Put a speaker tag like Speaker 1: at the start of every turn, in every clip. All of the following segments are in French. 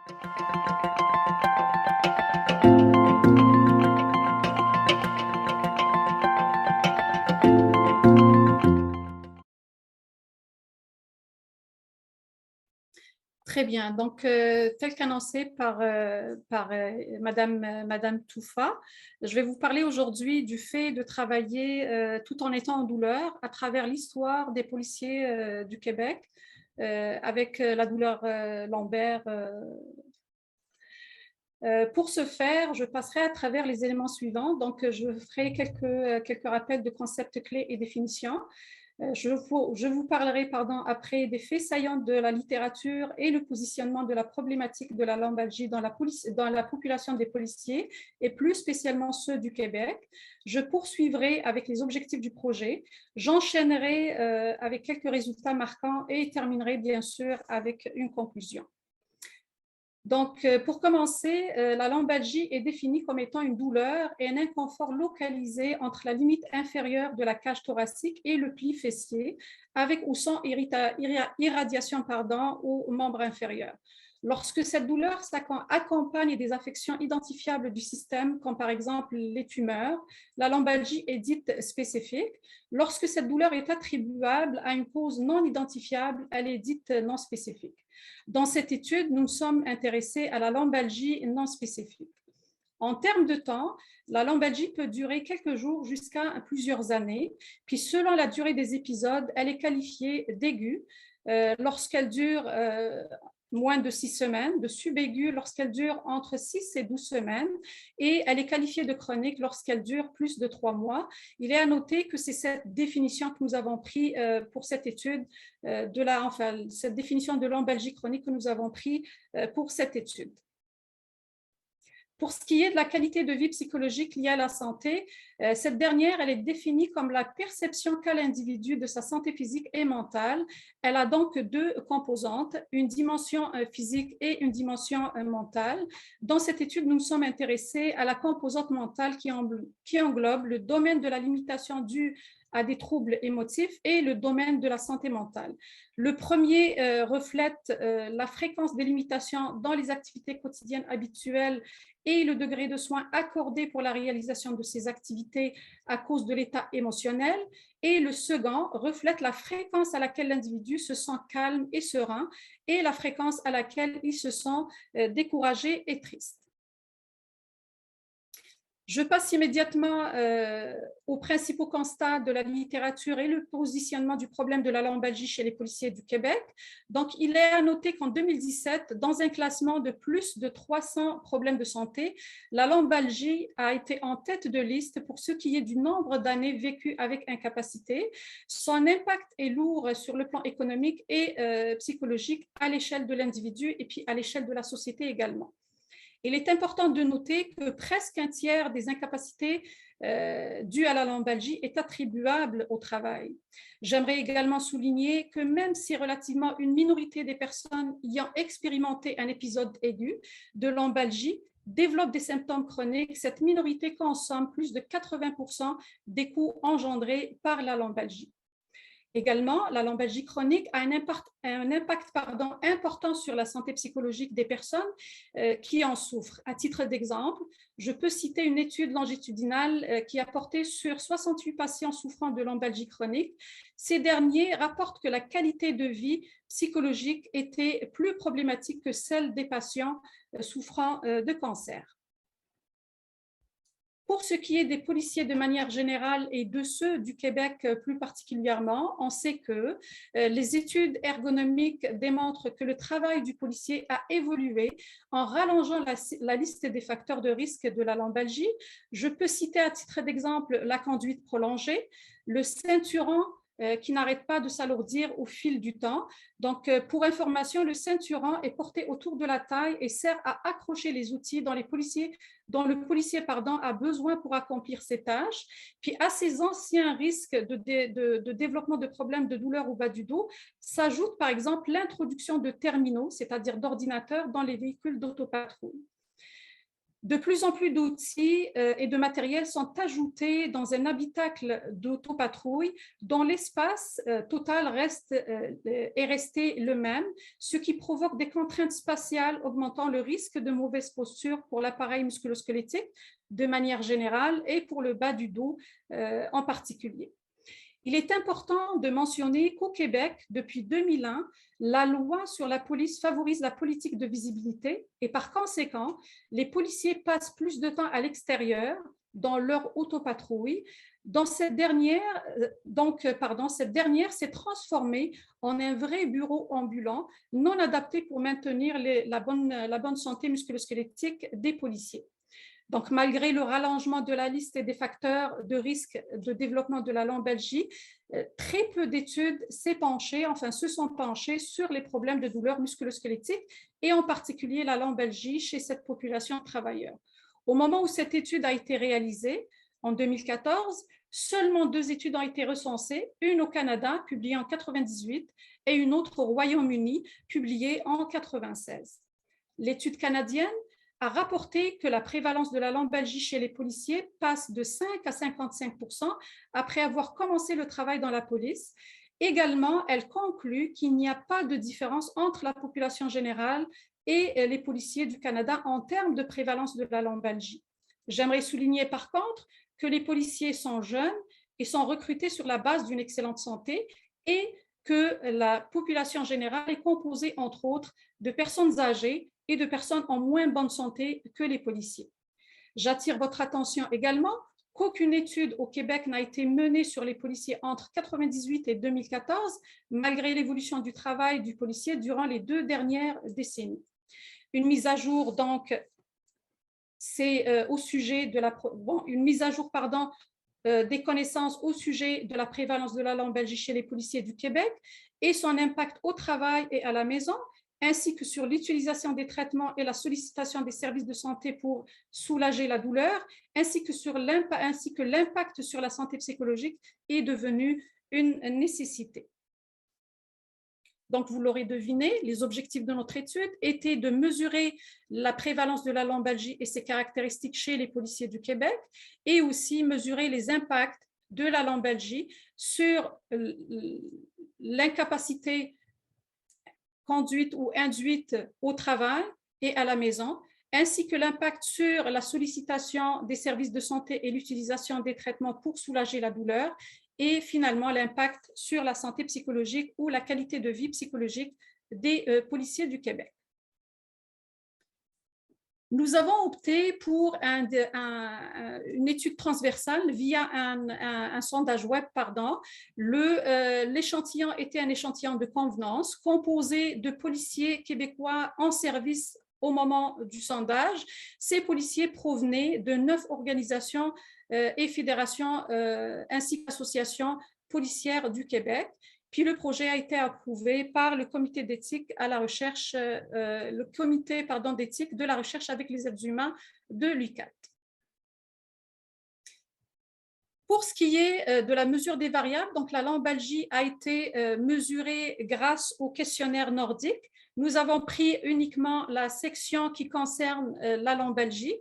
Speaker 1: Très bien. Donc, tel qu'annoncé par Madame Toufa, je vais vous parler aujourd'hui du fait de travailler tout en étant en douleur à travers l'histoire des policiers du Québec, avec la douleur lombaire. Pour ce faire, je passerai à travers les éléments suivants. Donc, je ferai quelques rappels de concepts clés et définitions. Je vous parlerai après des faits saillants de la littérature et le positionnement de la problématique de la lombalgie dans la population des policiers et plus spécialement ceux du Québec. Je poursuivrai avec les objectifs du projet. J'enchaînerai avec quelques résultats marquants et terminerai bien sûr avec une conclusion. Donc, pour commencer, la lombalgie est définie comme étant une douleur et un inconfort localisé entre la limite inférieure de la cage thoracique et le pli fessier, avec ou sans irradiation aux membres inférieurs. Lorsque cette douleur accompagne des affections identifiables du système, comme par exemple les tumeurs, la lombalgie est dite spécifique. Lorsque cette douleur est attribuable à une cause non identifiable, elle est dite non spécifique. Dans cette étude, nous sommes intéressés à la lombalgie non spécifique. En termes de temps, la lombalgie peut durer quelques jours jusqu'à plusieurs années. Puis, selon la durée des épisodes, elle est qualifiée d'aiguë lorsqu'elle dure moins de 6 semaines, de subaiguë lorsqu'elle dure entre 6 et 12 semaines, et elle est qualifiée de chronique lorsqu'elle dure plus de 3 mois. Il est à noter que c'est cette définition que nous avons prise pour cette étude, cette définition de lombalgie chronique que nous avons prise pour cette étude. Pour ce qui est de la qualité de vie psychologique liée à la santé, cette dernière, elle est définie comme la perception qu'a l'individu de sa santé physique et mentale. Elle a donc deux composantes, une dimension physique et une dimension mentale. Dans cette étude, nous nous sommes intéressés à la composante mentale qui englobe le domaine de la limitation due à des troubles émotifs et le domaine de la santé mentale. Le premier reflète la fréquence des limitations dans les activités quotidiennes habituelles et le degré de soins accordé pour la réalisation de ces activités à cause de l'état émotionnel. Et le second reflète la fréquence à laquelle l'individu se sent calme et serein et la fréquence à laquelle il se sent découragé et triste. Je passe immédiatement aux principaux constats de la littérature et le positionnement du problème de la lombalgie chez les policiers du Québec. Donc, il est à noter qu'en 2017, dans un classement de plus de 300 problèmes de santé, la lombalgie a été en tête de liste pour ce qui est du nombre d'années vécues avec incapacité. Son impact est lourd sur le plan économique et psychologique à l'échelle de l'individu et puis à l'échelle de la société également. Il est important de noter que presque un tiers des incapacités dues à la lombalgie est attribuable au travail. J'aimerais également souligner que même si relativement une minorité des personnes ayant expérimenté un épisode aigu de lombalgie développe des symptômes chroniques, cette minorité consomme plus de 80% des coûts engendrés par la lombalgie. Également, la lombalgie chronique a un impact important sur la santé psychologique des personnes qui en souffrent. À titre d'exemple, je peux citer une étude longitudinale qui a porté sur 68 patients souffrant de lombalgie chronique. Ces derniers rapportent que la qualité de vie psychologique était plus problématique que celle des patients souffrant de cancer. Pour ce qui est des policiers de manière générale et de ceux du Québec plus particulièrement, on sait que les études ergonomiques démontrent que le travail du policier a évolué en rallongeant la liste des facteurs de risque de la lombalgie. Je peux citer à titre d'exemple la conduite prolongée, le ceinturon qui n'arrête pas de s'alourdir au fil du temps. Donc, pour information, le ceinturon est porté autour de la taille et sert à accrocher les outils dont le policier a besoin pour accomplir ses tâches. Puis, à ces anciens risques de développement de problèmes de douleur au bas du dos, s'ajoute par exemple l'introduction de terminaux, c'est-à-dire d'ordinateurs dans les véhicules d'autopatrouille. De plus en plus d'outils et de matériel sont ajoutés dans un habitacle d'autopatrouille dont l'espace total est resté le même, ce qui provoque des contraintes spatiales augmentant le risque de mauvaise posture pour l'appareil musculo-squelettique de manière générale et pour le bas du dos en particulier. Il est important de mentionner qu'au Québec, depuis 2001, la loi sur la police favorise la politique de visibilité et par conséquent, les policiers passent plus de temps à l'extérieur dans leur autopatrouille. Cette dernière s'est transformée en un vrai bureau ambulant non adapté pour maintenir la bonne santé musculo-squelettique des policiers. Donc, malgré le rallongement de la liste et des facteurs de risque de développement de la lombalgie, très peu d'études se sont penchées sur les problèmes de douleur musculo-squelettique et en particulier la lombalgie chez cette population de travailleurs. Au moment où cette étude a été réalisée, en 2014, seulement 2 études ont été recensées, une au Canada, publiée en 1998, et une autre au Royaume-Uni, publiée en 1996. L'étude canadienne a rapporté que la prévalence de la lombalgie chez les policiers passe de 5 à 55% après avoir commencé le travail dans la police. Également, elle conclut qu'il n'y a pas de différence entre la population générale et les policiers du Canada en termes de prévalence de la lombalgie. J'aimerais souligner par contre que les policiers sont jeunes et sont recrutés sur la base d'une excellente santé et que la population générale est composée, entre autres, de personnes âgées et de personnes en moins bonne santé que les policiers. J'attire votre attention également qu'aucune étude au Québec n'a été menée sur les policiers entre 1998 et 2014, malgré l'évolution du travail du policier durant les 2 dernières décennies. Une mise à jour, donc, c'est au sujet de des connaissances au sujet de la prévalence de la lombalgie chez les policiers du Québec et son impact au travail et à la maison, ainsi que sur l'utilisation des traitements et la sollicitation des services de santé pour soulager la douleur, ainsi que l'impact sur la santé psychologique est devenu une nécessité. Donc, vous l'aurez deviné, les objectifs de notre étude étaient de mesurer la prévalence de la lombalgie et ses caractéristiques chez les policiers du Québec et aussi mesurer les impacts de la lombalgie sur l'incapacité conduite ou induite au travail et à la maison, ainsi que l'impact sur la sollicitation des services de santé et l'utilisation des traitements pour soulager la douleur, et finalement l'impact sur la santé psychologique ou la qualité de vie psychologique des policiers du Québec. Nous avons opté pour une étude transversale via un sondage web. L'échantillon était un échantillon de convenance composé de policiers québécois en service au moment du sondage. Ces policiers provenaient de 9 organisations et fédérations ainsi qu'associations policières du Québec. Puis le projet a été approuvé par le comité d'éthique à la recherche, d'éthique de la recherche avec les êtres humains de l'UQAT. Pour ce qui est de la mesure des variables, donc la lombalgie a été mesurée grâce au questionnaire nordique. Nous avons pris uniquement la section qui concerne la lombalgie.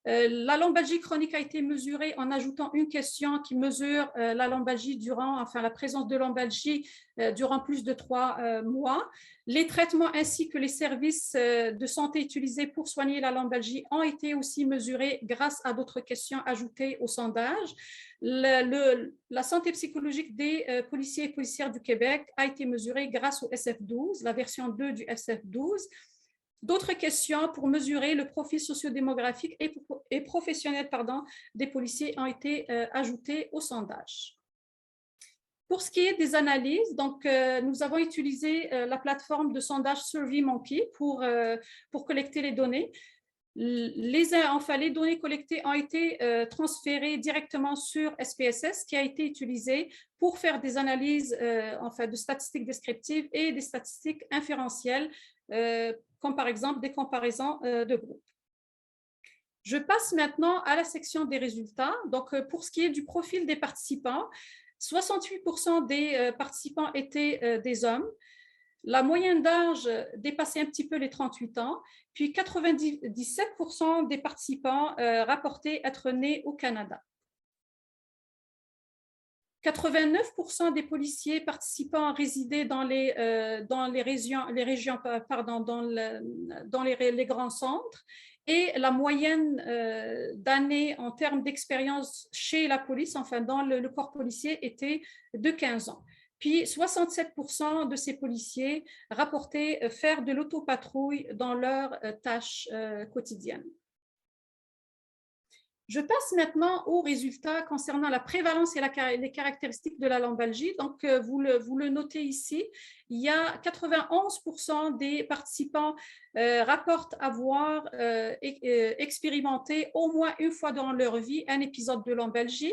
Speaker 1: La lombalgie chronique a été mesurée en ajoutant une question qui mesure la présence de lombalgie durant plus de 3 mois. Les traitements ainsi que les services de santé utilisés pour soigner la lombalgie ont été aussi mesurés grâce à d'autres questions ajoutées au sondage. La santé psychologique des policiers et policières du Québec a été mesurée grâce au SF12, la version 2 du SF12. D'autres questions pour mesurer le profil sociodémographique et professionnel des policiers ont été ajoutées au sondage. Pour ce qui est des analyses, donc, nous avons utilisé la plateforme de sondage SurveyMonkey pour collecter les données. Les données collectées ont été transférées directement sur SPSS, qui a été utilisé pour faire des analyses de statistiques descriptives et des statistiques inférentielles, comme par exemple des comparaisons de groupes. Je passe maintenant à la section des résultats. Donc, pour ce qui est du profil des participants, 68% des participants étaient des hommes. La moyenne d'âge dépassait un petit peu les 38 ans, puis 97% des participants rapportaient être nés au Canada. 89% des policiers participants résidaient dans les grands centres et la moyenne d'années en termes d'expérience chez la police, enfin dans le corps policier, était de 15 ans. Puis 67% de ces policiers rapportaient faire de l'autopatrouille dans leurs tâches quotidiennes. Je passe maintenant aux résultats concernant la prévalence et les caractéristiques de la lombalgie. Donc, vous le notez ici, il y a 91% des participants rapportent avoir expérimenté au moins une fois dans leur vie un épisode de lombalgie.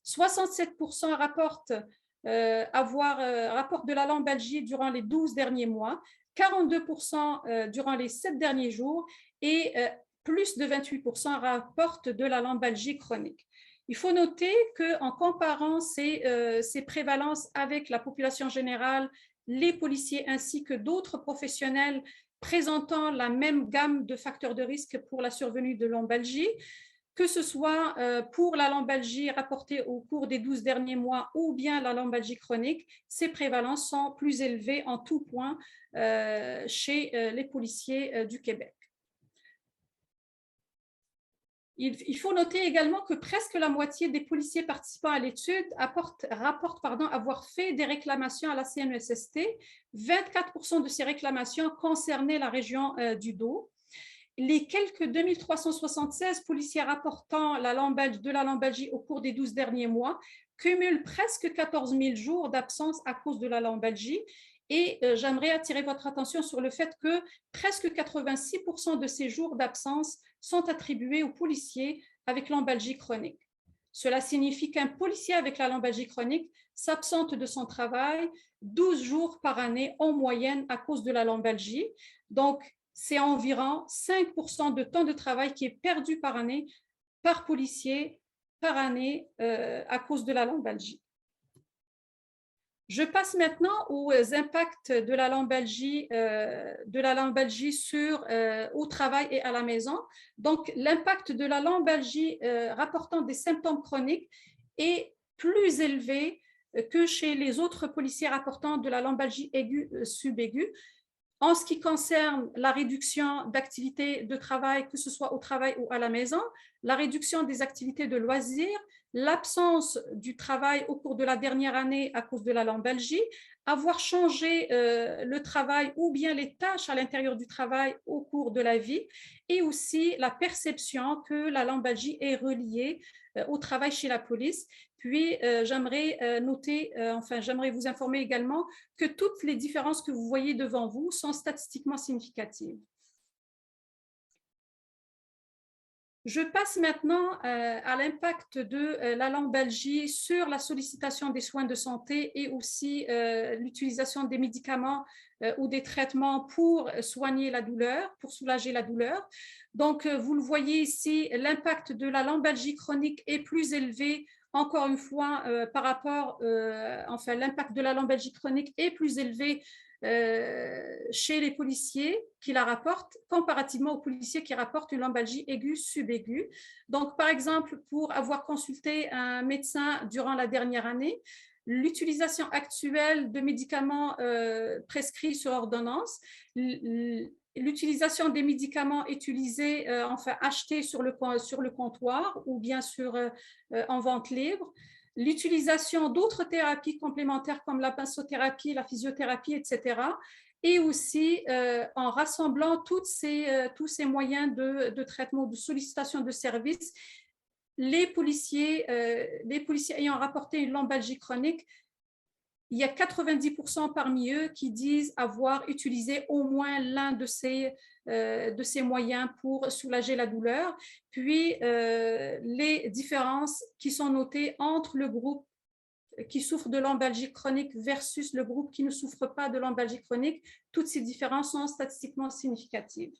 Speaker 1: 67% rapportent de la lombalgie durant les 12 derniers mois, 42% durant les 7 derniers jours et plus de 28% rapportent de la lombalgie chronique. Il faut noter qu'en comparant ces prévalences avec la population générale, les policiers ainsi que d'autres professionnels présentant la même gamme de facteurs de risque pour la survenue de lombalgie, que ce soit pour la lombalgie rapportée au cours des 12 derniers mois ou bien la lombalgie chronique, ces prévalences sont plus élevées en tout point chez les policiers du Québec. Il faut noter également que presque la moitié des policiers participants à l'étude rapportent avoir fait des réclamations à la CNESST. 24% de ces réclamations concernaient la région du dos. Les quelques 2376 policiers rapportant de la lombalgie au cours des 12 derniers mois cumulent presque 14 000 jours d'absence à cause de la lombalgie. Et j'aimerais attirer votre attention sur le fait que presque 86% de ces jours d'absence sont attribués aux policiers avec lombalgie chronique. Cela signifie qu'un policier avec la lombalgie chronique s'absente de son travail 12 jours par année en moyenne à cause de la lombalgie. Donc, c'est environ 5% de temps de travail qui est perdu par année, par policier, par année à cause de la lombalgie. Je passe maintenant aux impacts de la lombalgie au travail et à la maison. Donc, l'impact de la lombalgie rapportant des symptômes chroniques est plus élevé que chez les autres policiers rapportant de la lombalgie aiguë subaiguë. En ce qui concerne la réduction d'activités de travail, que ce soit au travail ou à la maison, la réduction des activités de loisirs, l'absence du travail au cours de la dernière année à cause de la lombalgie, avoir changé le travail ou bien les tâches à l'intérieur du travail au cours de la vie, et aussi la perception que la lombalgie est reliée au travail chez la police. Puis, j'aimerais vous informer également que toutes les différences que vous voyez devant vous sont statistiquement significatives. Je passe maintenant à l'impact de la lombalgie sur la sollicitation des soins de santé et aussi l'utilisation des médicaments ou des traitements pour soigner la douleur, pour soulager la douleur. Donc, vous le voyez ici, l'impact de la lombalgie chronique est plus élevé. Encore une fois, l'impact de la lombalgie chronique est plus élevé chez les policiers qui la rapportent comparativement aux policiers qui rapportent une lombalgie aiguë subaiguë. Donc, par exemple, pour avoir consulté un médecin durant la dernière année, l'utilisation actuelle de médicaments prescrits sur ordonnance, l'utilisation des médicaments utilisés, achetés sur le comptoir ou bien en vente libre, l'utilisation d'autres thérapies complémentaires comme la massothérapie, la physiothérapie, etc. Et aussi en rassemblant tous ces moyens de traitement, de sollicitation de services, les policiers ayant rapporté une lombalgie chronique, il y a 90% parmi eux qui disent avoir utilisé au moins l'un de ces moyens pour soulager la douleur. Puis, les différences qui sont notées entre le groupe qui souffre de lombalgie chronique versus le groupe qui ne souffre pas de lombalgie chronique, toutes ces différences sont statistiquement significatives.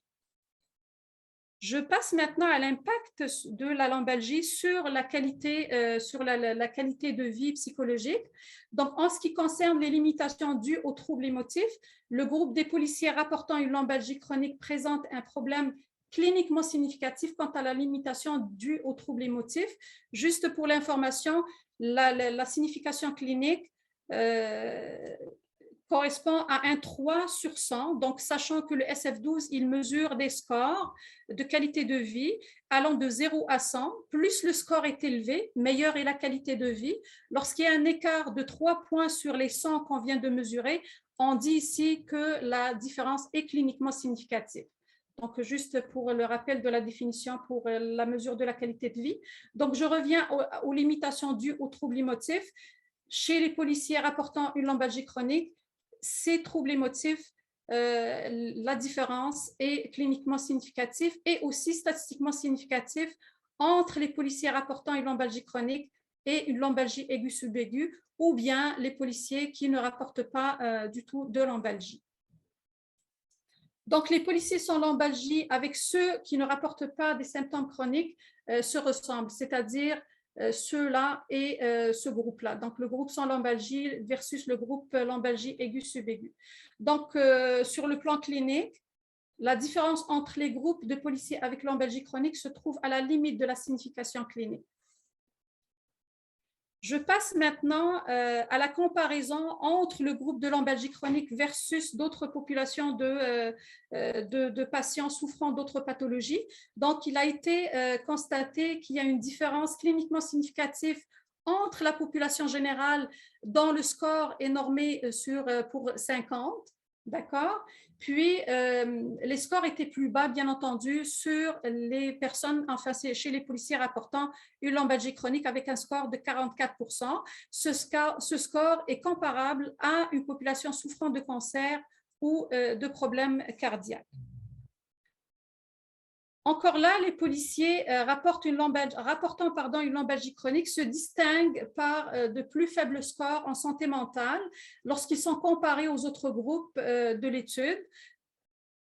Speaker 1: Je passe maintenant à l'impact de la lombalgie sur la qualité, la qualité de vie psychologique. Donc, en ce qui concerne les limitations dues aux troubles émotifs, le groupe des policiers rapportant une lombalgie chronique présente un problème cliniquement significatif quant à la limitation due aux troubles émotifs. Juste pour l'information, la signification clinique correspond à un 3 sur 100. Donc, sachant que le SF12, il mesure des scores de qualité de vie allant de 0 à 100. Plus le score est élevé, meilleure est la qualité de vie. Lorsqu'il y a un écart de 3 points sur les 100 qu'on vient de mesurer, on dit ici que la différence est cliniquement significative. Donc, juste pour le rappel de la définition pour la mesure de la qualité de vie. Donc, je reviens aux limitations dues aux troubles émotifs. Chez les policiers rapportant une lombalgie chronique, ces troubles émotifs, la différence est cliniquement significative et aussi statistiquement significative entre les policiers rapportant une lombalgie chronique et une lombalgie aiguë subaiguë, ou bien les policiers qui ne rapportent pas du tout de lombalgie. Donc, les policiers sans lombalgie avec ceux qui ne rapportent pas des symptômes chroniques se ressemblent, c'est-à-dire ceux-là et ce groupe-là. Donc, le groupe sans lombalgie versus le groupe lombalgie aiguë subaiguë. Donc, sur le plan clinique, la différence entre les groupes de policiers avec lombalgie chronique se trouve à la limite de la signification clinique. Je passe maintenant à la comparaison entre le groupe de lombalgie chronique versus d'autres populations de patients souffrant d'autres pathologies. Donc, il a été constaté qu'il y a une différence cliniquement significative entre la population générale dont le score est normé pour 50, d'accord? Puis, les scores étaient plus bas, bien entendu, sur les personnes, enfin, chez les policiers rapportant une lombalgie chronique avec un score de 44%. Ce score est comparable à une population souffrant de cancer ou de problèmes cardiaques. Encore là, les policiers rapportant une lombalgie chronique se distinguent par de plus faibles scores en santé mentale lorsqu'ils sont comparés aux autres groupes de l'étude.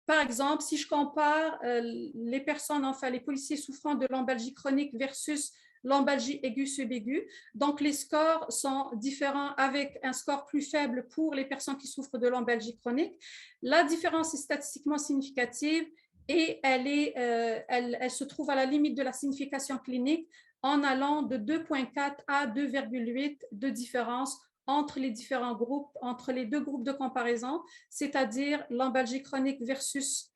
Speaker 1: Par exemple, si je compare les personnes, enfin les policiers souffrant de lombalgie chronique versus lombalgie aiguë subaiguë, donc les scores sont différents avec un score plus faible pour les personnes qui souffrent de lombalgie chronique. La différence est statistiquement significative et elle se trouve à la limite de la signification clinique en allant de 2,4 à 2,8 de différence entre les différents groupes, entre les deux groupes de comparaison, c'est-à-dire lombalgie chronique versus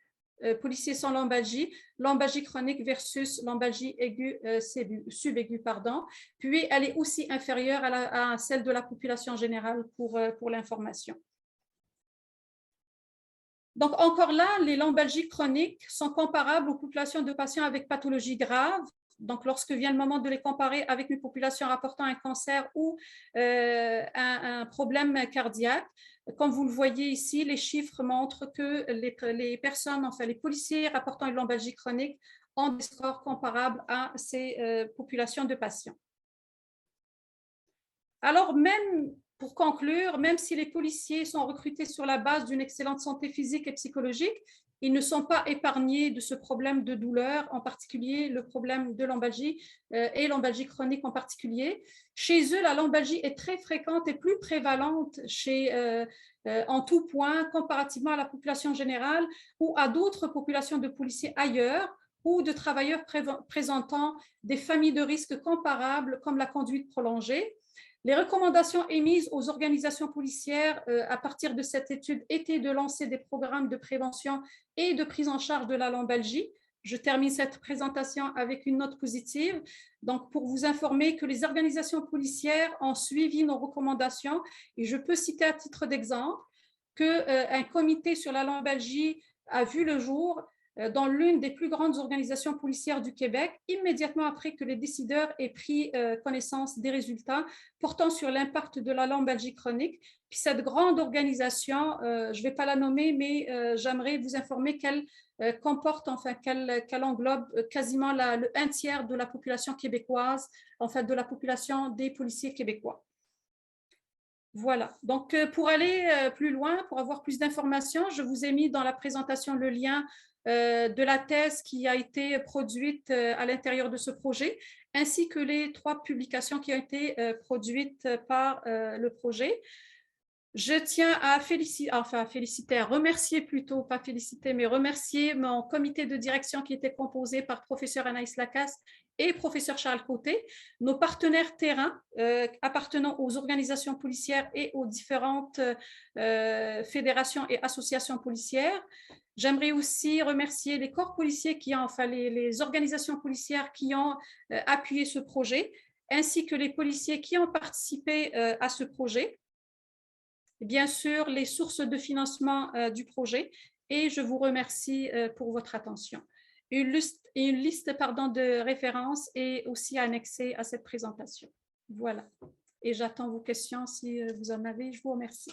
Speaker 1: policiers sans lombalgie, lombalgie chronique versus lombalgie aiguë subaiguë, pardon. Puis, elle est aussi inférieure à celle de la population générale pour l'information. Donc, encore là, les lombalgies chroniques sont comparables aux populations de patients avec pathologie grave. Donc, lorsque vient le moment de les comparer avec une population rapportant un cancer ou un problème cardiaque, comme vous le voyez ici, les chiffres montrent que les personnes, enfin les policiers rapportant une lombalgie chronique ont des scores comparables à ces populations de patients. Alors, pour conclure, même si les policiers sont recrutés sur la base d'une excellente santé physique et psychologique, ils ne sont pas épargnés de ce problème de douleur, en particulier le problème de lombalgie et lombalgie chronique en particulier. Chez eux, la lombalgie est très fréquente et plus prévalente en tout point comparativement à la population générale ou à d'autres populations de policiers ailleurs ou de travailleurs présentant des familles de risques comparables comme la conduite prolongée. Les recommandations émises aux organisations policières à partir de cette étude étaient de lancer des programmes de prévention et de prise en charge de la lombalgie. Je termine cette présentation avec une note positive. Donc, pour vous informer que les organisations policières ont suivi nos recommandations, et je peux citer à titre d'exemple qu'un comité sur la lombalgie a vu le jour dans l'une des plus grandes organisations policières du Québec, immédiatement après que les décideurs aient pris connaissance des résultats portant sur l'impact de la lombalgie chronique. Puis cette grande organisation, je ne vais pas la nommer, mais j'aimerais vous informer qu'elle comporte, enfin qu'elle englobe quasiment un tiers de la population québécoise, enfin de la population des policiers québécois. Voilà, donc pour aller plus loin, pour avoir plus d'informations, je vous ai mis dans la présentation le lien de la thèse qui a été produite à l'intérieur de ce projet, ainsi que les 3 publications qui ont été produites par le projet. Je tiens à remercier plutôt, pas féliciter, mais remercier mon comité de direction qui était composé par professeur Anaïs Lacasse et professeur Charles Côté, nos partenaires terrain appartenant aux organisations policières et aux différentes fédérations et associations policières. J'aimerais aussi remercier les corps policiers les organisations policières qui ont appuyé ce projet, ainsi que les policiers qui ont participé à ce projet. Bien sûr, les sources de financement du projet, et je vous remercie pour votre attention. Une liste de références est aussi annexée à cette présentation. Voilà. Et j'attends vos questions si vous en avez. Je vous remercie.